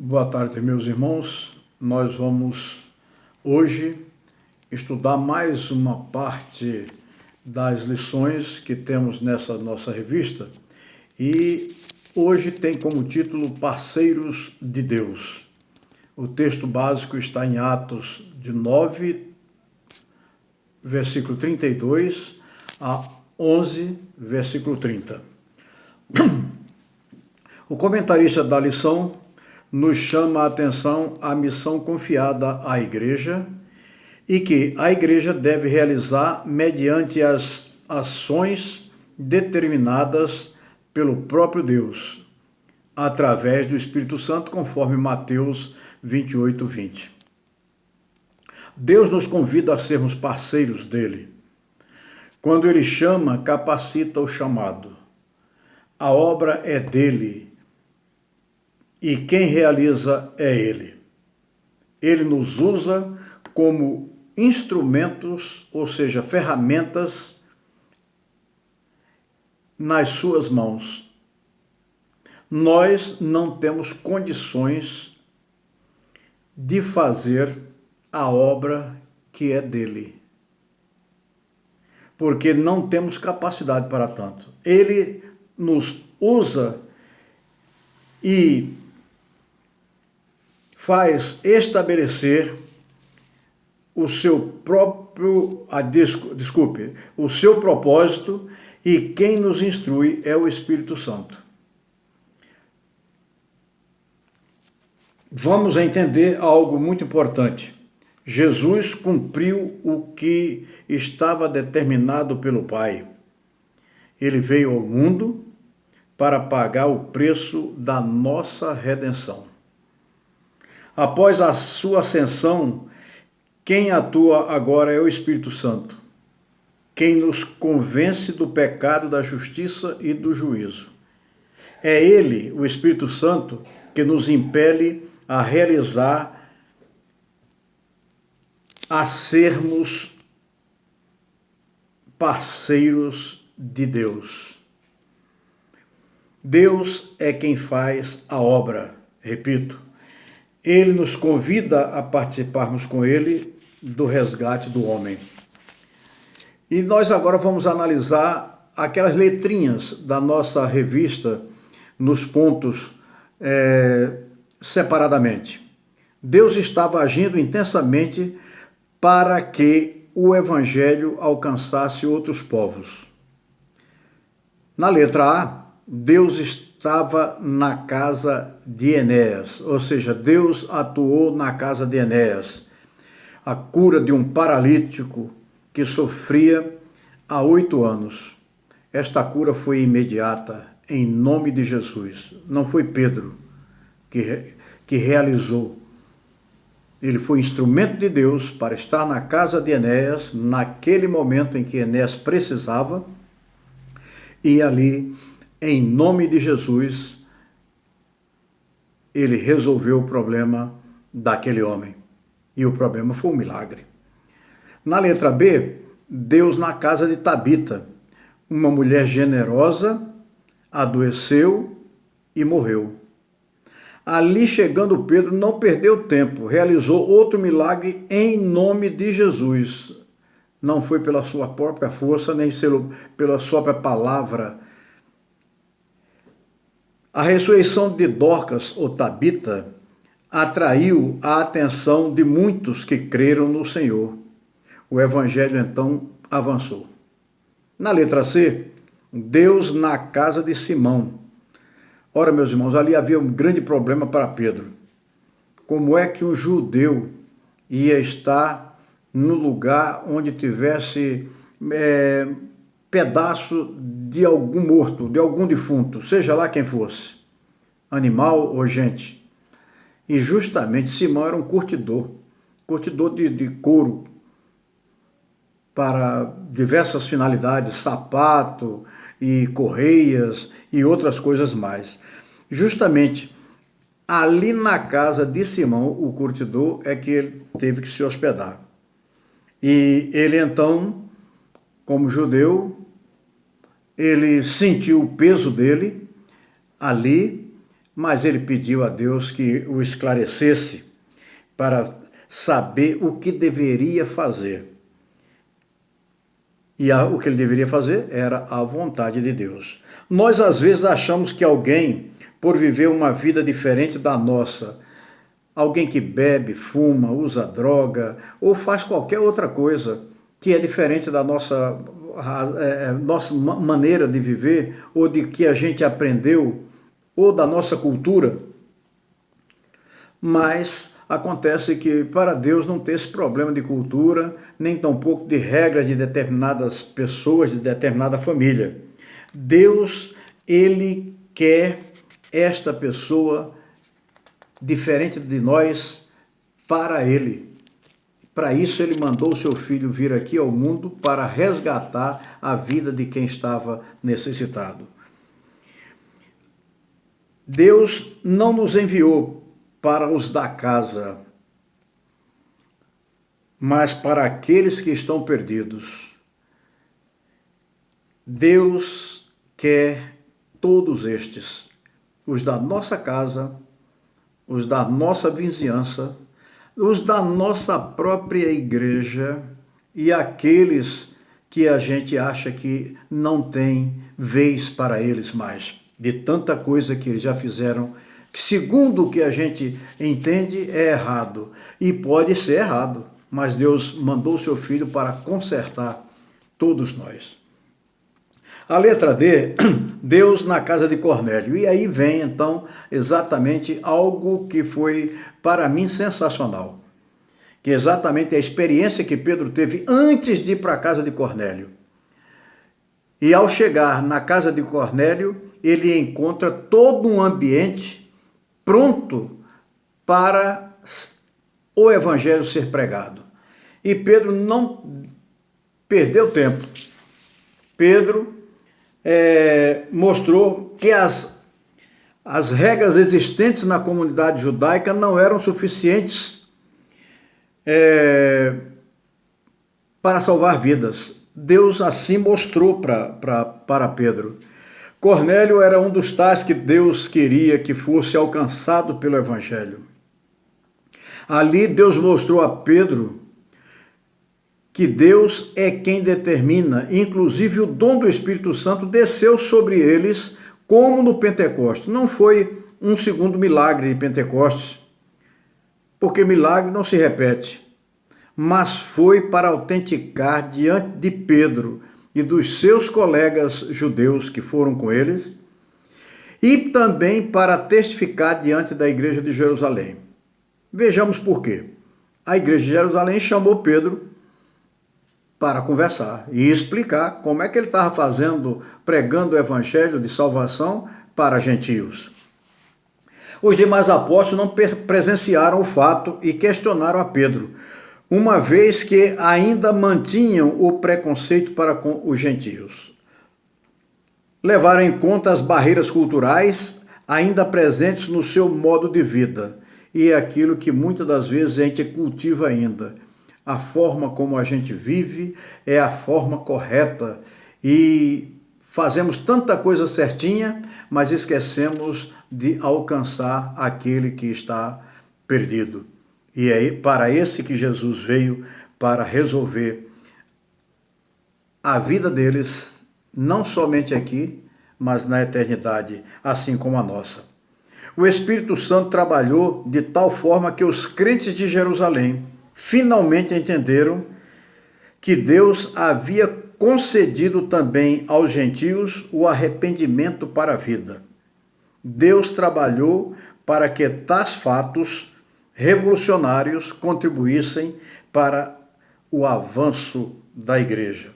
Boa tarde, meus irmãos. Nós vamos hoje estudar mais uma parte das lições que temos nessa nossa revista e hoje tem como título Parceiros de Deus. O texto básico está em Atos de 9, versículo 32 a 11, versículo 30. O comentarista da lição nos chama a atenção à missão confiada à igreja e que a igreja deve realizar mediante as ações determinadas pelo próprio Deus, através do Espírito Santo, conforme Mateus 28, 20. Deus nos convida a sermos parceiros dele. Quando ele chama, capacita o chamado. A obra é dele e quem realiza é ele. Ele nos usa como instrumentos, ou seja, ferramentas nas suas mãos. Nós não temos condições de fazer a obra que é dele, porque não temos capacidade para tanto. Ele nos usa e faz estabelecer o seu próprio, o seu propósito, e quem nos instrui é o Espírito Santo. Vamos entender algo muito importante. Jesus cumpriu o que estava determinado pelo Pai. Ele veio ao mundo para pagar o preço da nossa redenção. Após a sua ascensão, quem atua agora é o Espírito Santo, quem nos convence do pecado, da justiça e do juízo. É ele, o Espírito Santo, que nos impele a realizar, a sermos parceiros de Deus. Deus é quem faz a obra, repito. Ele nos convida a participarmos com ele do resgate do homem. E nós agora vamos analisar aquelas letrinhas da nossa revista nos pontos separadamente. Deus estava agindo intensamente para que o evangelho alcançasse outros povos. Na letra A, Deus estava na casa de Enéas, ou seja, Deus atuou na casa de Enéas. A cura de um paralítico que sofria há 8 anos. Esta cura foi imediata, em nome de Jesus. Não foi Pedro que realizou. Ele foi instrumento de Deus para estar na casa de Enéas, naquele momento em que Enéas precisava, e ali, em nome de Jesus, ele resolveu o problema daquele homem. E o problema foi um milagre. Na letra B, Deus na casa de Tabita. Uma mulher generosa adoeceu e morreu. Ali chegando Pedro, não perdeu tempo, realizou outro milagre em nome de Jesus. Não foi pela sua própria força, nem pela sua própria palavra. A ressurreição de Dorcas, ou Tabita, atraiu a atenção de muitos que creram no Senhor. O evangelho, então, avançou. Na letra C, Deus na casa de Simão. Ora, meus irmãos, ali havia um grande problema para Pedro. Como é que um judeu ia estar no lugar onde tivesse pedaço de algum morto, de algum defunto, seja lá quem fosse, animal ou gente? E justamente Simão era um curtidor de couro para diversas finalidades, sapato e correias e outras coisas mais. Justamente ali na casa de Simão, o curtidor, é que ele teve que se hospedar. E ele então, como judeu, ele sentiu o peso dele ali, mas ele pediu a Deus que o esclarecesse para saber o que deveria fazer. E o que ele deveria fazer era a vontade de Deus. Nós, às vezes, achamos que alguém, por viver uma vida diferente da nossa, alguém que bebe, fuma, usa droga ou faz qualquer outra coisa que é diferente da nossa maneira de viver ou de que a gente aprendeu ou da nossa cultura, mas acontece que para Deus não tem esse problema de cultura, nem tampouco de regras de determinadas pessoas, de determinada família. Deus, ele quer esta pessoa diferente de nós para ele. Para isso ele mandou o seu filho vir aqui ao mundo para resgatar a vida de quem estava necessitado. Deus não nos enviou para os da casa, mas para aqueles que estão perdidos. Deus quer todos estes, os da nossa casa, os da nossa vizinhança, os da nossa própria igreja e aqueles que a gente acha que não tem vez para eles mais, de tanta coisa que eles já fizeram, que segundo o que a gente entende é errado, e pode ser errado, mas Deus mandou o seu Filho para consertar todos nós. A letra D, Deus na casa de Cornélio. E aí vem, então, exatamente algo que foi, para mim, sensacional. Que é exatamente a experiência que Pedro teve antes de ir para a casa de Cornélio. E ao chegar na casa de Cornélio, ele encontra todo um ambiente pronto para o evangelho ser pregado. E Pedro não perdeu tempo. Pedro mostrou que as regras existentes na comunidade judaica não eram suficientes para salvar vidas. Deus assim mostrou para Pedro. Cornélio era um dos tais que Deus queria que fosse alcançado pelo evangelho. Ali Deus mostrou a Pedro que Deus é quem determina, inclusive o dom do Espírito Santo desceu sobre eles, como no Pentecostes. Não foi um segundo milagre de Pentecostes, porque milagre não se repete, mas foi para autenticar diante de Pedro e dos seus colegas judeus que foram com eles, e também para testificar diante da igreja de Jerusalém. Vejamos por quê. A igreja de Jerusalém chamou Pedro para conversar e explicar como é que ele estava pregando o evangelho de salvação para gentios. Os demais apóstolos não presenciaram o fato e questionaram a Pedro, uma vez que ainda mantinham o preconceito para com os gentios. Levaram em conta as barreiras culturais ainda presentes no seu modo de vida e é aquilo que muitas das vezes a gente cultiva ainda. A forma como a gente vive é a forma correta e fazemos tanta coisa certinha, mas esquecemos de alcançar aquele que está perdido. E é para esse que Jesus veio, para resolver a vida deles, não somente aqui, mas na eternidade, assim como a nossa. O Espírito Santo trabalhou de tal forma que os crentes de Jerusalém finalmente entenderam que Deus havia concedido também aos gentios o arrependimento para a vida. Deus trabalhou para que tais fatos revolucionários contribuíssem para o avanço da igreja.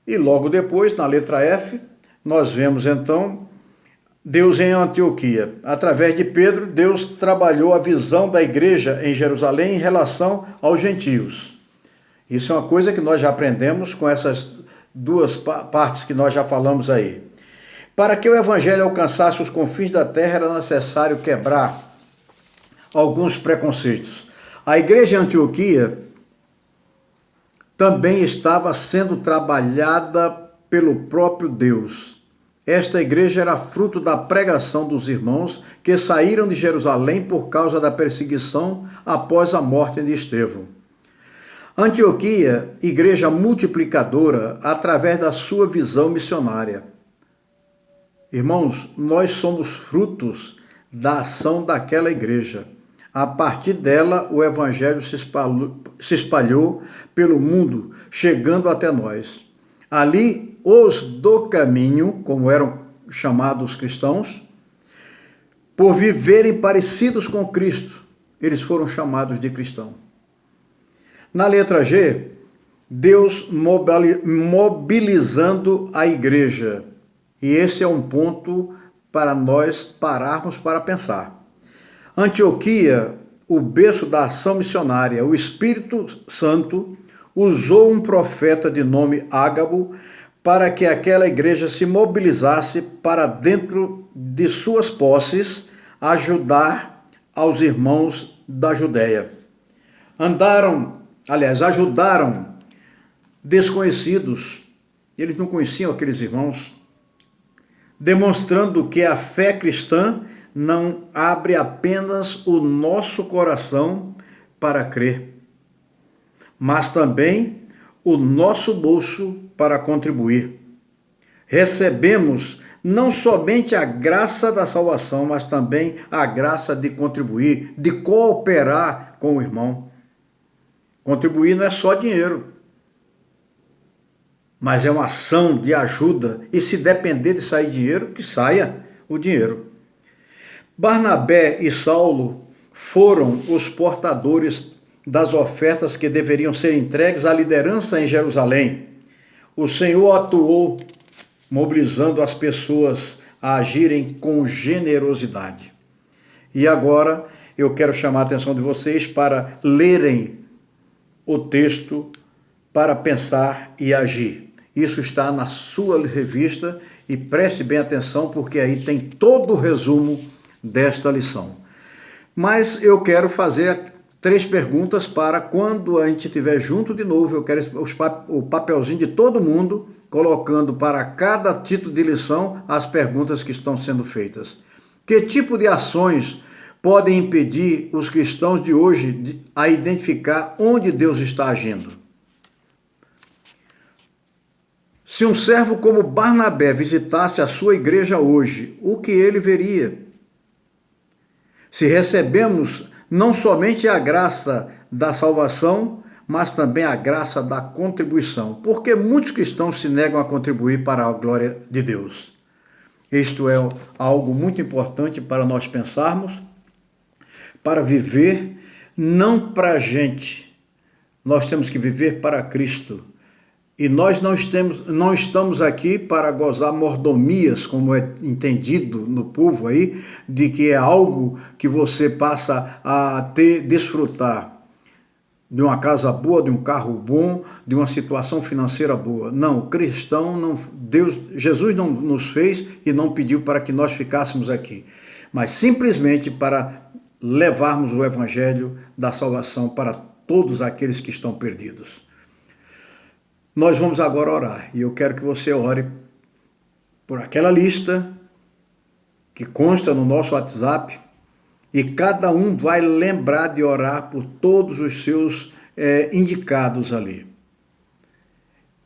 E logo depois, na letra F, nós vemos então Deus em Antioquia. Através de Pedro, Deus trabalhou a visão da igreja em Jerusalém em relação aos gentios. Isso é uma coisa que nós já aprendemos com essas duas partes que nós já falamos aí. Para que o evangelho alcançasse os confins da terra, era necessário quebrar alguns preconceitos. A igreja em Antioquia também estava sendo trabalhada pelo próprio Deus. Esta igreja era fruto da pregação dos irmãos que saíram de Jerusalém por causa da perseguição após a morte de Estevão. Antioquia, igreja multiplicadora através da sua visão missionária. Irmãos, nós somos frutos da ação daquela igreja. A partir dela, o evangelho se espalhou pelo mundo, chegando até nós. Ali, os do caminho, como eram chamados cristãos, por viverem parecidos com Cristo, eles foram chamados de cristão. Na letra G, Deus mobilizando a igreja. E esse é um ponto para nós pararmos para pensar. Antioquia, o berço da ação missionária, o Espírito Santo usou um profeta de nome Ágabo para que aquela igreja se mobilizasse para dentro de suas posses ajudar aos irmãos da Judéia. Ajudaram desconhecidos, eles não conheciam aqueles irmãos, demonstrando que a fé cristã não abre apenas o nosso coração para crer, mas também o nosso bolso para contribuir. Recebemos não somente a graça da salvação, mas também a graça de contribuir, de cooperar com o irmão. Contribuir não é só dinheiro, mas é uma ação de ajuda, e se depender de sair dinheiro, que saia o dinheiro. Barnabé e Saulo foram os portadores das ofertas que deveriam ser entregues à liderança em Jerusalém. O Senhor atuou, mobilizando as pessoas a agirem com generosidade. E agora eu quero chamar a atenção de vocês para lerem o texto, para pensar e agir. Isso está na sua revista e preste bem atenção, porque aí tem todo o resumo desta lição. Mas eu quero fazer 3 perguntas para quando a gente estiver junto de novo. Eu quero o papelzinho de todo mundo, colocando para cada título de lição as perguntas que estão sendo feitas. Que tipo de ações podem impedir os cristãos de hoje a identificar onde Deus está agindo? Se um servo como Barnabé visitasse a sua igreja hoje, o que ele veria? Se recebemos não somente a graça da salvação, mas também a graça da contribuição, porque muitos cristãos se negam a contribuir para a glória de Deus. Isto é algo muito importante para nós pensarmos, para viver não para a gente, nós temos que viver para Cristo. E nós não estamos aqui para gozar mordomias, como é entendido no povo aí, de que é algo que você passa a desfrutar de uma casa boa, de um carro bom, de uma situação financeira boa. Não, cristão, não, Jesus não nos fez e não pediu para que nós ficássemos aqui, mas simplesmente para levarmos o evangelho da salvação para todos aqueles que estão perdidos. Nós vamos agora orar, e eu quero que você ore por aquela lista que consta no nosso WhatsApp, e cada um vai lembrar de orar por todos os seus indicados ali.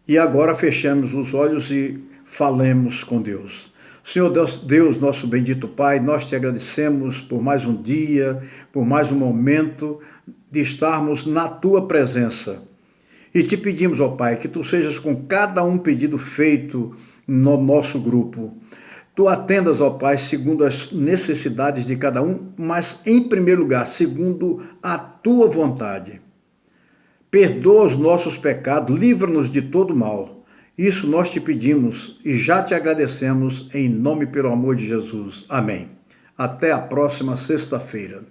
E agora fechamos os olhos e falemos com Deus. Senhor Deus, nosso bendito Pai, nós te agradecemos por mais um dia, por mais um momento de estarmos na tua presença. E te pedimos, ó Pai, que tu sejas com cada um pedido feito no nosso grupo. Tu atendas, ó Pai, segundo as necessidades de cada um, mas em primeiro lugar, segundo a tua vontade. Perdoa os nossos pecados, livra-nos de todo mal. Isso nós te pedimos e já te agradecemos em nome e pelo amor de Jesus. Amém. Até a próxima sexta-feira.